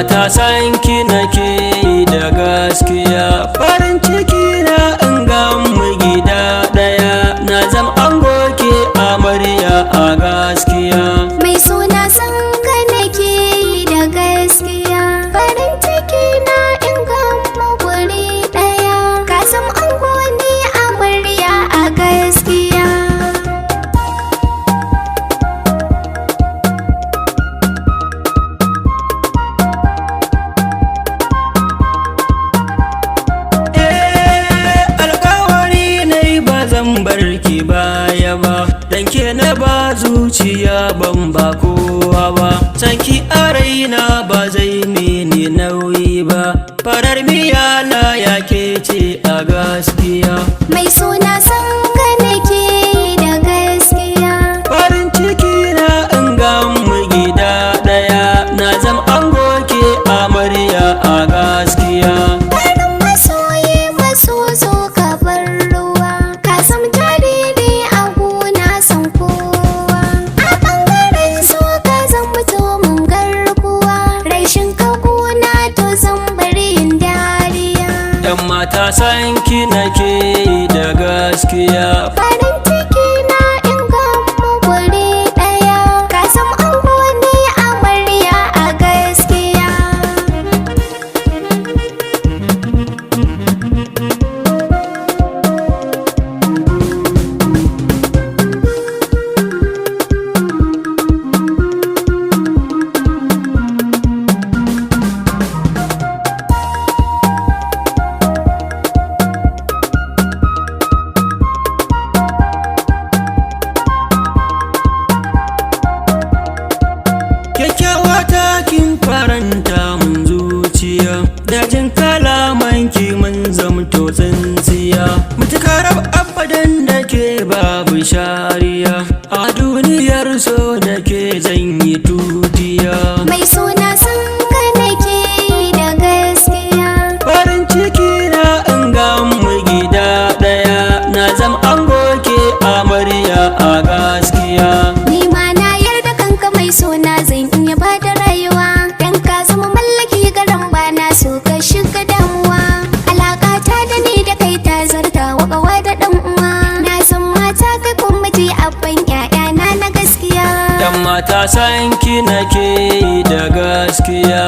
mata san ki nake da gaskiya, farin ciki na in ga mu gida daya, na zam ango ke amarya a gaskiya. Mai suna san ka nake da gaskiya, farin ciki na in ga mu guri daya, ka zam ango ne amarya a gaskiya. Zan barki baya ba, dan ke na ba zuciya ban ba kowa ba, sanki a raina ba zai mini nauyi ba, farar miyala ya ke ce a gaskiya. Mai suna san ka nake da gaskiya, farin ciki na in ga mu gida daya, na zam ango ke amarya a gaskiya. farin masoyi maso zo ka bar ruwa, ka sam jariri a gona san kowa, a ɓangaren so ka zan mutu mun garkuwa, rashin ka gona to zan bari yin dariya. Yan mata san ki nake da gaskiya, Farin ciki na in ga mu guri ɗaya, ka sam ango ne amarya a gaskiya. kyakkyawa ta kin faranta mun zuciya, dajin kalamanki mun zamto tsintsiya, mutukar abadan da ke babu shariya, a duniyar so da ke zan yi tutiya. Mai suna san ka nake da gaskiya, farin ciki na in ga mu gida daya, na zam ango ke amarya a gaskiya. ni ma na yarda kanka mai suna zan iya bada rayuwa, dan ka zama mallaki garan bana so ka shiga damuwa, alaka ta da ni da kai ta zarta wa kawa da dan uwa, na san mata kai kuma miji abban ƴaƴana na gaskiya. Yan mata san ki nake da gaskiya.